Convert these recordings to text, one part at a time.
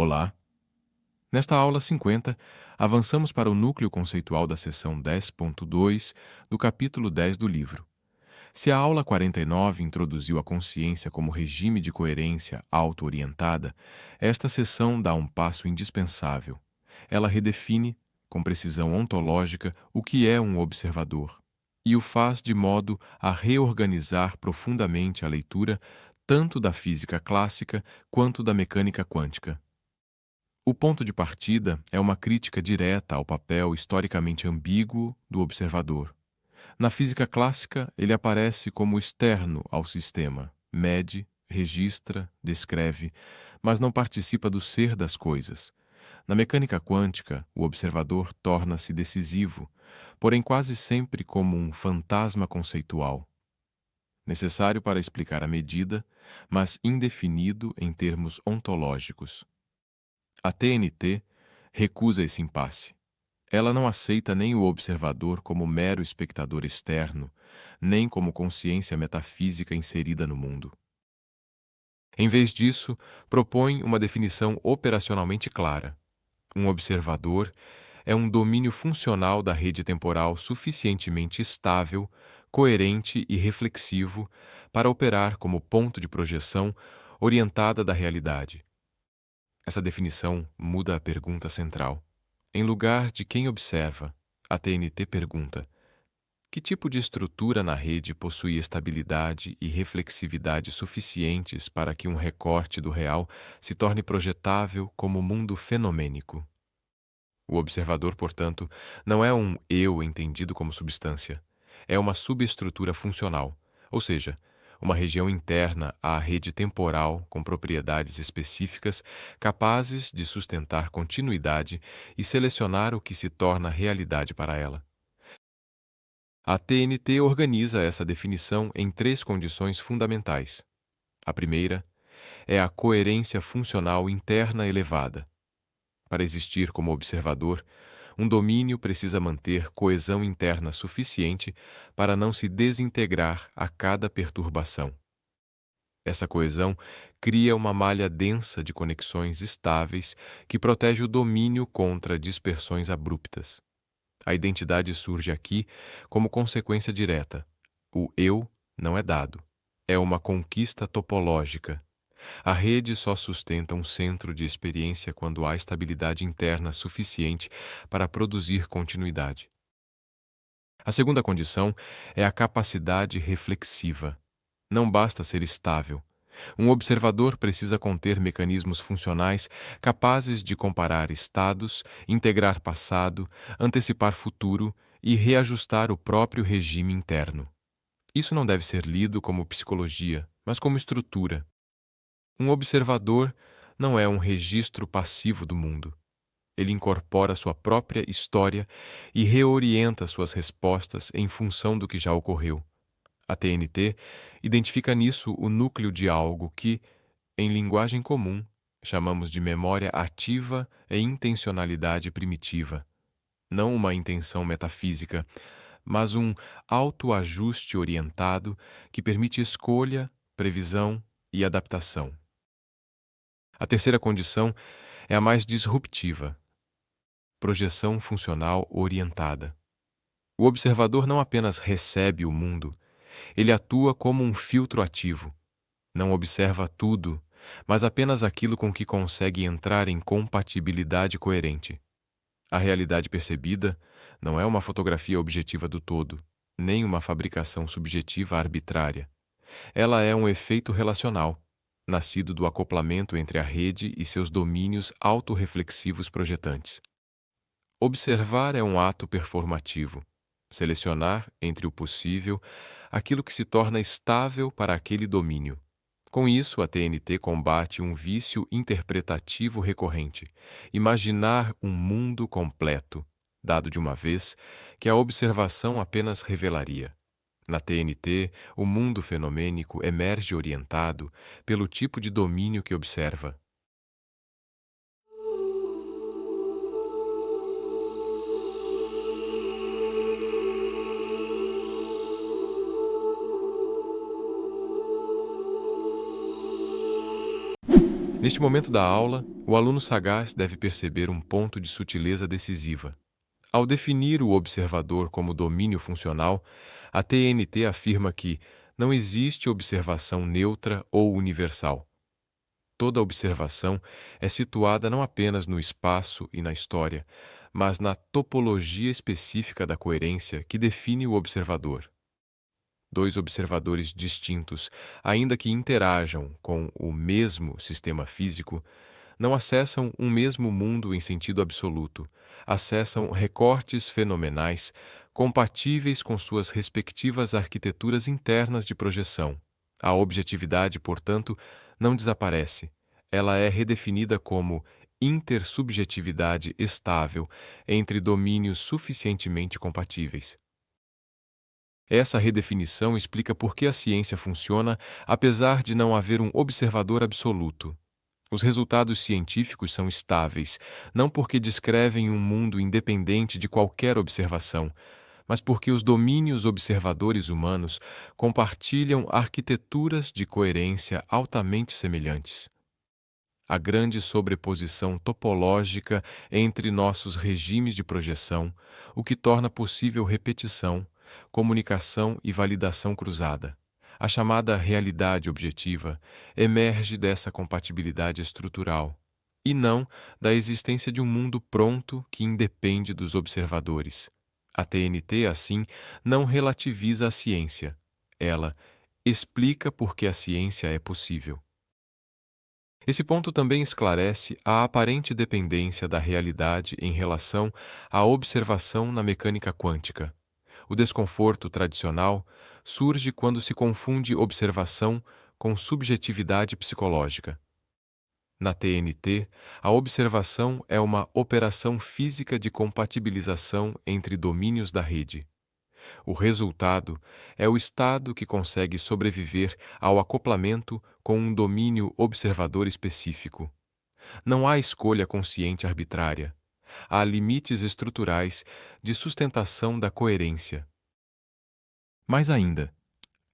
Olá! Nesta aula 50, avançamos para o núcleo conceitual da seção 10.2 do capítulo 10 do livro. Se a aula 49 introduziu a consciência como regime de coerência auto-orientada, esta seção dá um passo indispensável. Ela redefine, com precisão ontológica, o que é um observador, e o faz de modo a reorganizar profundamente a leitura tanto da física clássica quanto da mecânica quântica. O ponto de partida é uma crítica direta ao papel historicamente ambíguo do observador. Na física clássica, ele aparece como externo ao sistema, mede, registra, descreve, mas não participa do ser das coisas. Na mecânica quântica, o observador torna-se decisivo, porém quase sempre como um fantasma conceitual. Necessário para explicar a medida, mas indefinido em termos ontológicos. A TNT recusa esse impasse. Ela não aceita nem o observador como mero espectador externo, nem como consciência metafísica inserida no mundo. Em vez disso, propõe uma definição operacionalmente clara. Um observador é um domínio funcional da rede temporal suficientemente estável, coerente e reflexivo para operar como ponto de projeção orientada da realidade. Essa definição muda a pergunta central. Em lugar de quem observa, a TNT pergunta: que tipo de estrutura na rede possui estabilidade e reflexividade suficientes para que um recorte do real se torne projetável como mundo fenomênico? O observador, portanto, não é um eu entendido como substância. É uma subestrutura funcional, ou seja, uma região interna à rede temporal com propriedades específicas capazes de sustentar continuidade e selecionar o que se torna realidade para ela. A TNT organiza essa definição em três condições fundamentais. A primeira é a coerência funcional interna elevada. Para existir como observador, um domínio precisa manter coesão interna suficiente para não se desintegrar a cada perturbação. Essa coesão cria uma malha densa de conexões estáveis que protege o domínio contra dispersões abruptas. A identidade surge aqui como consequência direta. O eu não é dado. É uma conquista topológica. A rede só sustenta um centro de experiência quando há estabilidade interna suficiente para produzir continuidade. A segunda condição é a capacidade reflexiva. Não basta ser estável. Um observador precisa conter mecanismos funcionais capazes de comparar estados, integrar passado, antecipar futuro e reajustar o próprio regime interno. Isso não deve ser lido como psicologia, mas como estrutura. Um observador não é um registro passivo do mundo. Ele incorpora sua própria história e reorienta suas respostas em função do que já ocorreu. A TNT identifica nisso o núcleo de algo que, em linguagem comum, chamamos de memória ativa e intencionalidade primitiva. Não uma intenção metafísica, mas um autoajuste orientado que permite escolha, previsão e adaptação. A terceira condição é a mais disruptiva: projeção funcional orientada. O observador não apenas recebe o mundo, ele atua como um filtro ativo. Não observa tudo, mas apenas aquilo com que consegue entrar em compatibilidade coerente. A realidade percebida não é uma fotografia objetiva do todo, nem uma fabricação subjetiva arbitrária. Ela é um efeito relacional, nascido do acoplamento entre a rede e seus domínios autorreflexivos projetantes. Observar é um ato performativo. Selecionar, entre o possível, aquilo que se torna estável para aquele domínio. Com isso, a TNT combate um vício interpretativo recorrente: imaginar um mundo completo, dado de uma vez, que a observação apenas revelaria. Na TNT, o mundo fenomênico emerge orientado pelo tipo de domínio que observa. Neste momento da aula, o aluno sagaz deve perceber um ponto de sutileza decisiva. Ao definir o observador como domínio funcional, a TNT afirma que não existe observação neutra ou universal. Toda observação é situada não apenas no espaço e na história, mas na topologia específica da coerência que define o observador. Dois observadores distintos, ainda que interajam com o mesmo sistema físico, não acessam um mesmo mundo em sentido absoluto, acessam recortes fenomenais compatíveis com suas respectivas arquiteturas internas de projeção. A objetividade, portanto, não desaparece. Ela é redefinida como intersubjetividade estável entre domínios suficientemente compatíveis. Essa redefinição explica por que a ciência funciona apesar de não haver um observador absoluto. Os resultados científicos são estáveis, não porque descrevem um mundo independente de qualquer observação, mas porque os domínios observadores humanos compartilham arquiteturas de coerência altamente semelhantes. A grande sobreposição topológica entre nossos regimes de projeção, o que torna possível repetição, comunicação e validação cruzada. A chamada realidade objetiva emerge dessa compatibilidade estrutural, e não da existência de um mundo pronto que independe dos observadores. A TNT, assim, não relativiza a ciência. Ela explica por que a ciência é possível. Esse ponto também esclarece a aparente dependência da realidade em relação à observação na mecânica quântica. O desconforto tradicional surge quando se confunde observação com subjetividade psicológica. Na TNT, a observação é uma operação física de compatibilização entre domínios da rede. O resultado é o estado que consegue sobreviver ao acoplamento com um domínio observador específico. Não há escolha consciente arbitrária. Há limites estruturais de sustentação da coerência. Mais ainda,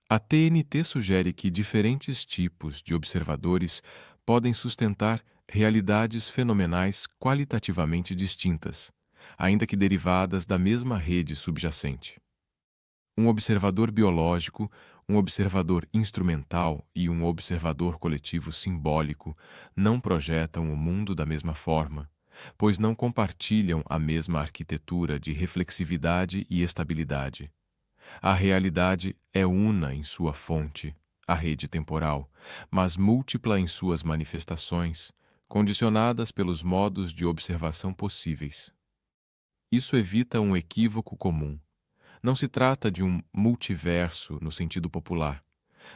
a TNT sugere que diferentes tipos de observadores podem sustentar realidades fenomenais qualitativamente distintas, ainda que derivadas da mesma rede subjacente. Um observador biológico, um observador instrumental e um observador coletivo simbólico não projetam o mundo da mesma forma, pois não compartilham a mesma arquitetura de reflexividade e estabilidade. A realidade é una em sua fonte, a rede temporal, mas múltipla em suas manifestações, condicionadas pelos modos de observação possíveis. Isso evita um equívoco comum. Não se trata de um multiverso no sentido popular.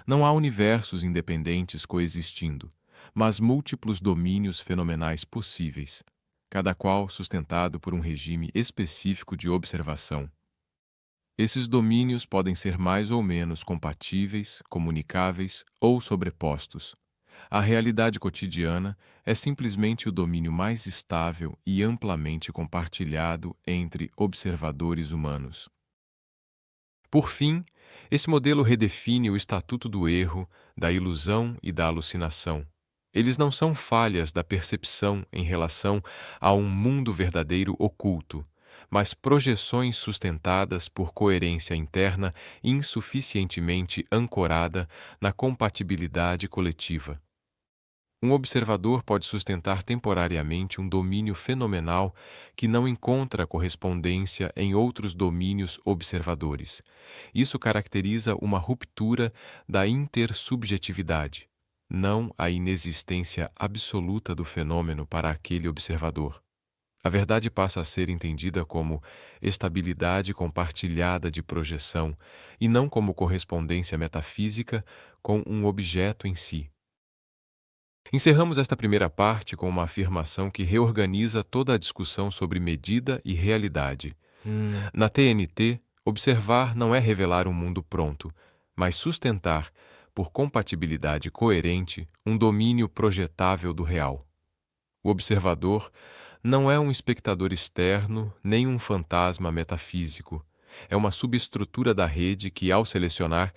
Não há universos independentes coexistindo, mas múltiplos domínios fenomenais possíveis, cada qual sustentado por um regime específico de observação. Esses domínios podem ser mais ou menos compatíveis, comunicáveis ou sobrepostos. A realidade cotidiana é simplesmente o domínio mais estável e amplamente compartilhado entre observadores humanos. Por fim, esse modelo redefine o estatuto do erro, da ilusão e da alucinação. Eles não são falhas da percepção em relação a um mundo verdadeiro oculto, mas projeções sustentadas por coerência interna insuficientemente ancorada na compatibilidade coletiva. Um observador pode sustentar temporariamente um domínio fenomenal que não encontra correspondência em outros domínios observadores. Isso caracteriza uma ruptura da intersubjetividade, não a inexistência absoluta do fenômeno para aquele observador. A verdade passa a ser entendida como estabilidade compartilhada de projeção e não como correspondência metafísica com um objeto em si. Encerramos esta primeira parte com uma afirmação que reorganiza toda a discussão sobre medida e realidade. Na TNT, observar não é revelar um mundo pronto, mas sustentar, por compatibilidade coerente, um domínio projetável do real. O observador não é um espectador externo nem um fantasma metafísico. É uma subestrutura da rede que, ao selecionar,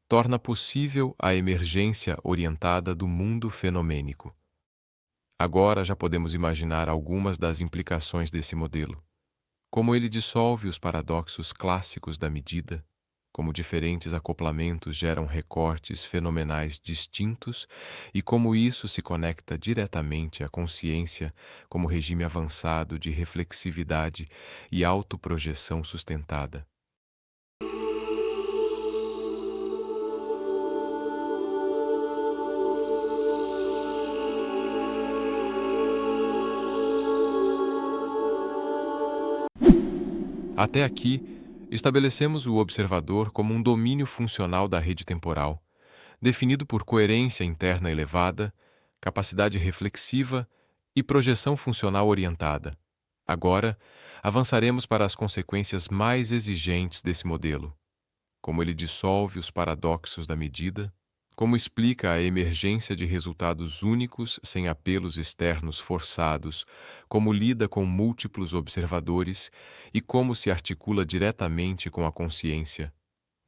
torna possível a emergência orientada do mundo fenomênico. Agora já podemos imaginar algumas das implicações desse modelo. Como ele dissolve os paradoxos clássicos da medida, como diferentes acoplamentos geram recortes fenomenais distintos e como isso se conecta diretamente à consciência como regime avançado de reflexividade e autoprojeção sustentada. Até aqui, estabelecemos o observador como um domínio funcional da rede temporal, definido por coerência interna elevada, capacidade reflexiva e projeção funcional orientada. Agora, avançaremos para as consequências mais exigentes desse modelo, como ele dissolve os paradoxos da medida, como explica a emergência de resultados únicos sem apelos externos forçados, como lida com múltiplos observadores e como se articula diretamente com a consciência,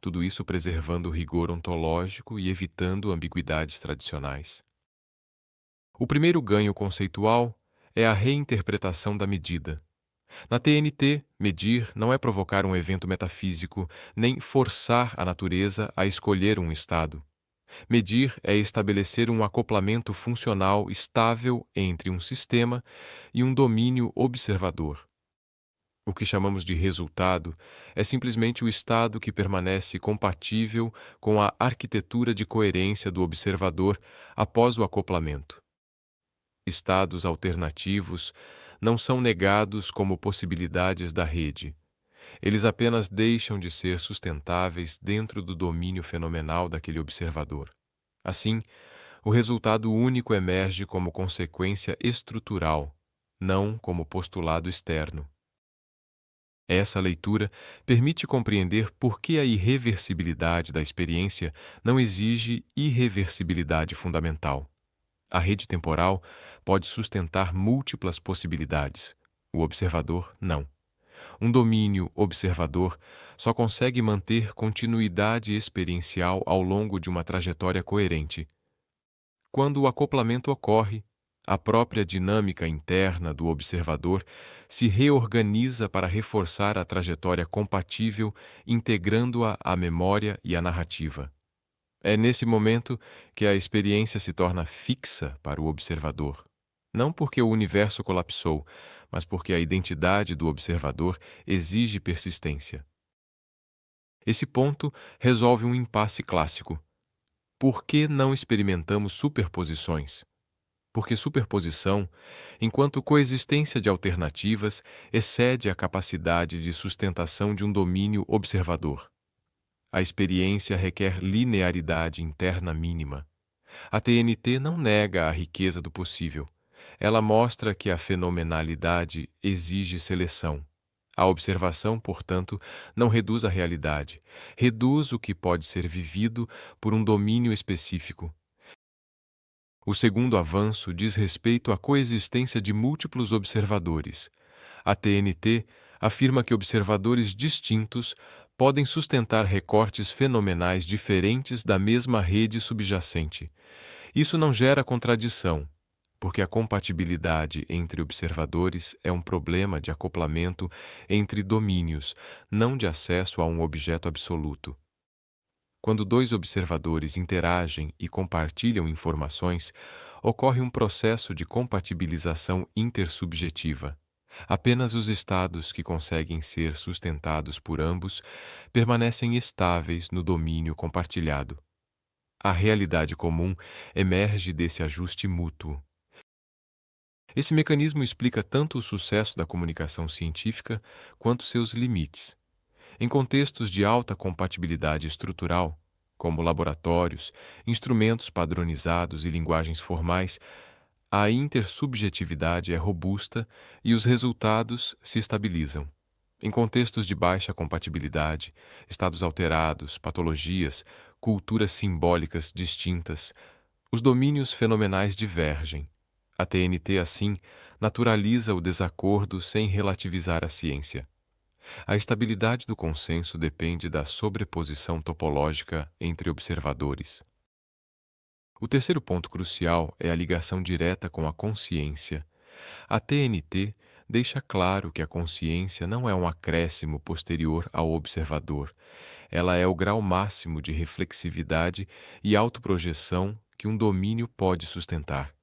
tudo isso preservando o rigor ontológico e evitando ambiguidades tradicionais. O primeiro ganho conceitual é a reinterpretação da medida. Na TNT, medir não é provocar um evento metafísico, nem forçar a natureza a escolher um estado. Medir é estabelecer um acoplamento funcional estável entre um sistema e um domínio observador. O que chamamos de resultado é simplesmente o estado que permanece compatível com a arquitetura de coerência do observador após o acoplamento. Estados alternativos não são negados como possibilidades da rede. Eles apenas deixam de ser sustentáveis dentro do domínio fenomenal daquele observador. Assim, o resultado único emerge como consequência estrutural, não como postulado externo. Essa leitura permite compreender por que a irreversibilidade da experiência não exige irreversibilidade fundamental. A rede temporal pode sustentar múltiplas possibilidades, o observador não. Um domínio observador só consegue manter continuidade experiencial ao longo de uma trajetória coerente. Quando o acoplamento ocorre, a própria dinâmica interna do observador se reorganiza para reforçar a trajetória compatível, integrando-a à memória e à narrativa. É nesse momento que a experiência se torna fixa para o observador. Não porque o universo colapsou, mas porque a identidade do observador exige persistência. Esse ponto resolve um impasse clássico. Por que não experimentamos superposições? Porque superposição, enquanto coexistência de alternativas, excede a capacidade de sustentação de um domínio observador. A experiência requer linearidade interna mínima. A TNT não nega a riqueza do possível. Ela mostra que a fenomenalidade exige seleção. A observação, portanto, não reduz a realidade, reduz o que pode ser vivido por um domínio específico. O segundo avanço diz respeito à coexistência de múltiplos observadores. A TNT afirma que observadores distintos podem sustentar recortes fenomenais diferentes da mesma rede subjacente. Isso não gera contradição, porque a compatibilidade entre observadores é um problema de acoplamento entre domínios, não de acesso a um objeto absoluto. Quando dois observadores interagem e compartilham informações, ocorre um processo de compatibilização intersubjetiva. Apenas os estados que conseguem ser sustentados por ambos permanecem estáveis no domínio compartilhado. A realidade comum emerge desse ajuste mútuo. Esse mecanismo explica tanto o sucesso da comunicação científica quanto seus limites. Em contextos de alta compatibilidade estrutural, como laboratórios, instrumentos padronizados e linguagens formais, a intersubjetividade é robusta e os resultados se estabilizam. Em contextos de baixa compatibilidade, estados alterados, patologias, culturas simbólicas distintas, os domínios fenomenais divergem. A TNT, assim, naturaliza o desacordo sem relativizar a ciência. A estabilidade do consenso depende da sobreposição topológica entre observadores. O terceiro ponto crucial é a ligação direta com a consciência. A TNT deixa claro que a consciência não é um acréscimo posterior ao observador. Ela é o grau máximo de reflexividade e autoprojeção que um domínio pode sustentar.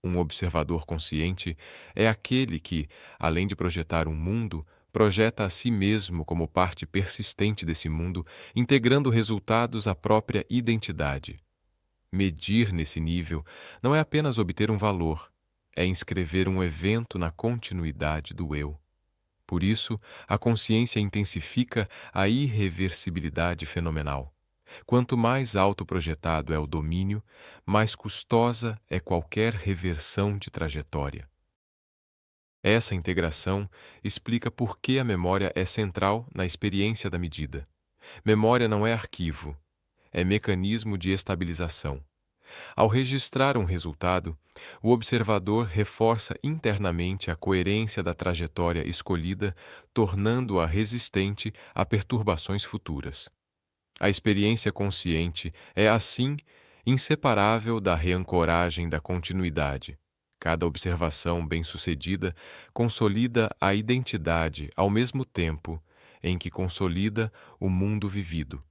Um observador consciente é aquele que, além de projetar um mundo, projeta a si mesmo como parte persistente desse mundo, integrando resultados à própria identidade. Medir nesse nível não é apenas obter um valor, é inscrever um evento na continuidade do eu. Por isso, a consciência intensifica a irreversibilidade fenomenal. Quanto mais autoprojetado é o domínio, mais custosa é qualquer reversão de trajetória. Essa integração explica por que a memória é central na experiência da medida. Memória não é arquivo, é mecanismo de estabilização. Ao registrar um resultado, o observador reforça internamente a coerência da trajetória escolhida, tornando-a resistente a perturbações futuras. A experiência consciente é, assim, inseparável da reancoragem da continuidade. Cada observação bem-sucedida consolida a identidade ao mesmo tempo em que consolida o mundo vivido.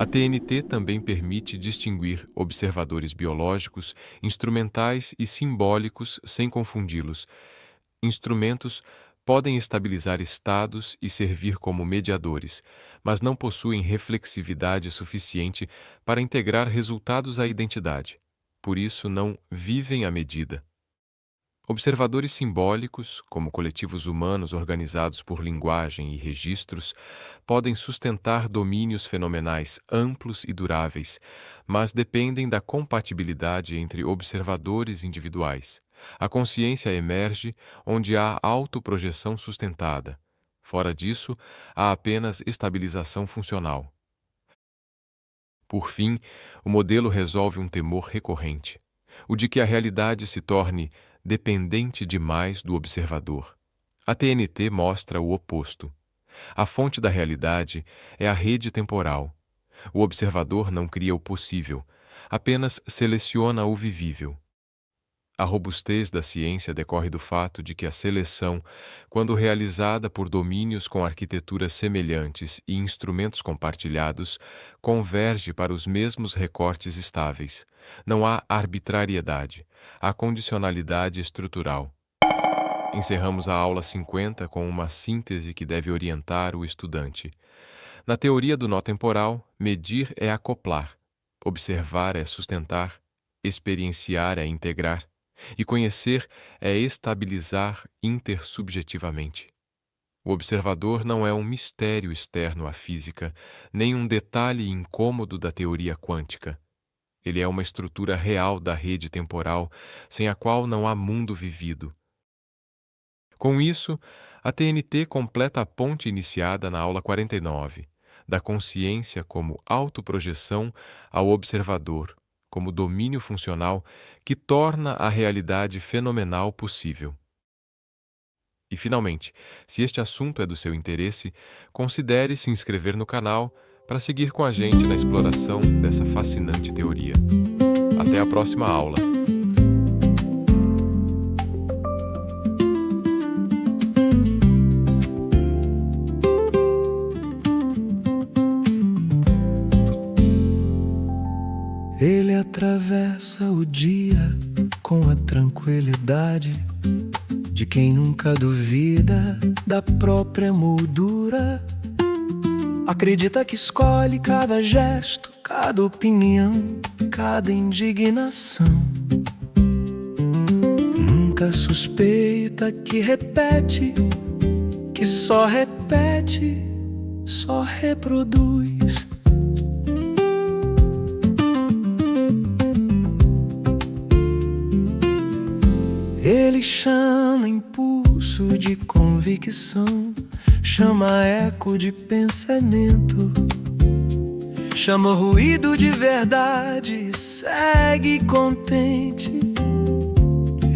A TNT também permite distinguir observadores biológicos, instrumentais e simbólicos sem confundi-los. Instrumentos podem estabilizar estados e servir como mediadores, mas não possuem reflexividade suficiente para integrar resultados à identidade. Por isso, não vivem à medida. Observadores simbólicos, como coletivos humanos organizados por linguagem e registros, podem sustentar domínios fenomenais amplos e duráveis, mas dependem da compatibilidade entre observadores individuais. A consciência emerge onde há autoprojeção sustentada. Fora disso, há apenas estabilização funcional. Por fim, o modelo resolve um temor recorrente, o de que a realidade se torne dependente demais do observador. A TNT mostra o oposto. A fonte da realidade é a rede temporal. O observador não cria o possível, apenas seleciona o vivível. A robustez da ciência decorre do fato de que a seleção, quando realizada por domínios com arquiteturas semelhantes e instrumentos compartilhados, converge para os mesmos recortes estáveis. Não há arbitrariedade, há condicionalidade estrutural. Encerramos a aula 50 com uma síntese que deve orientar o estudante. Na teoria do nó temporal, medir é acoplar, observar é sustentar, experienciar é integrar, e conhecer é estabilizar intersubjetivamente. O observador não é um mistério externo à física, nem um detalhe incômodo da teoria quântica. Ele é uma estrutura real da rede temporal, sem a qual não há mundo vivido. Com isso, a TNT completa a ponte iniciada na aula 49, da consciência como autoprojeção ao observador, como domínio funcional que torna a realidade fenomenal possível. E, finalmente, se este assunto é do seu interesse, considere se inscrever no canal para seguir com a gente na exploração dessa fascinante teoria. Até a próxima aula! Ele atravessa o dia com a tranquilidade de quem nunca duvida da própria moldura. Acredita que escolhe cada gesto, cada opinião, cada indignação. Nunca suspeita que repete, que só repete, só reproduz. Ele chama impulso de convicção, chama eco de pensamento, chama o ruído de verdade e segue contente.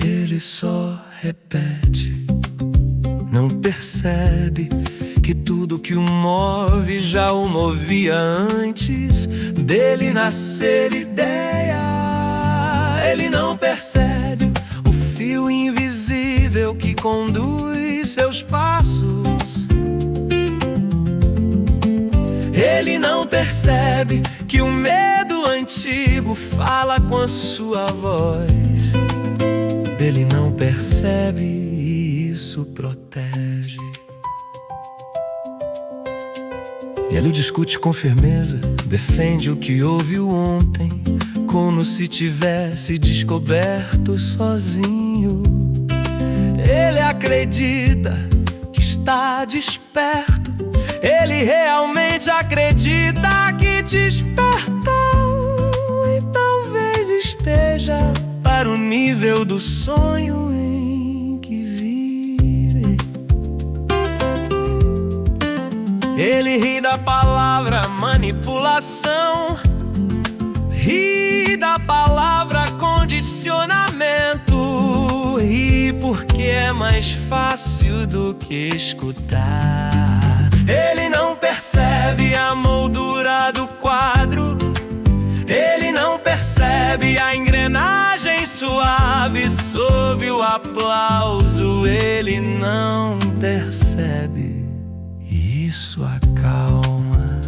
Ele só repete, não percebe que tudo que o move já o movia antes dele nascer ideia. Ele não percebe o fio invisível que conduz seus passos. Ele não percebe que o medo antigo fala com a sua voz. Ele não percebe e isso protege. Ele o discute com firmeza, defende o que ouviu ontem, como se tivesse descoberto sozinho. Ele acredita que está desperto. Ele realmente acredita que despertou e talvez esteja para o nível do sonho em que vive. Ele ri da palavra manipulação, ri da palavra condicionamento, ri porque é mais fácil do que escutar. Ele não percebe a moldura do quadro. Ele não percebe a engrenagem suave sob o aplauso. Ele não percebe e isso acalma.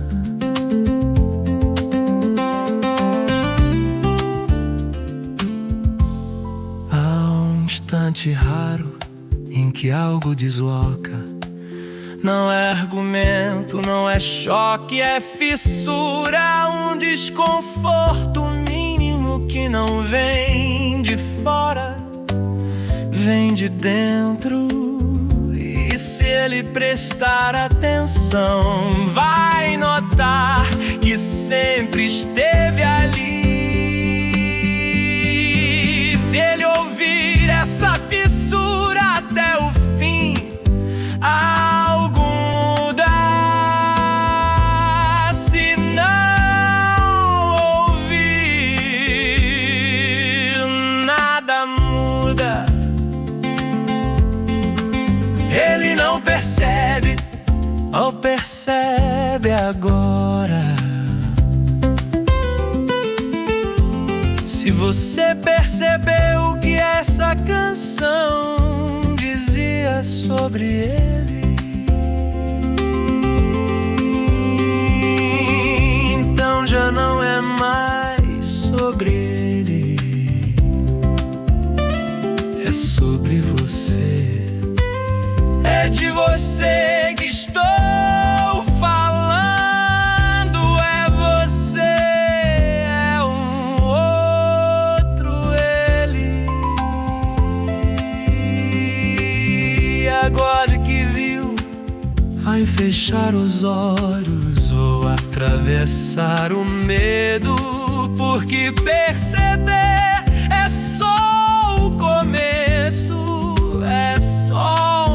Há um instante raro em que algo desloca. Não é argumento, não é choque, é fissura, um desconforto mínimo que não vem de fora, vem de dentro. E se ele prestar atenção, vai notar que sempre esteve ali. Se ele ouvir essa fissura até o fim, algo muda. Se não ouvir, nada muda. Ele não percebe, ou percebe agora. Se você percebeu o que essa canção dizia sobre ele, então já não é mais sobre ele, é sobre você. É de você que estou falando, é você, é um outro ele. E agora que viu, vai fechar os olhos ou atravessar o medo, porque perceber é só o começo, é só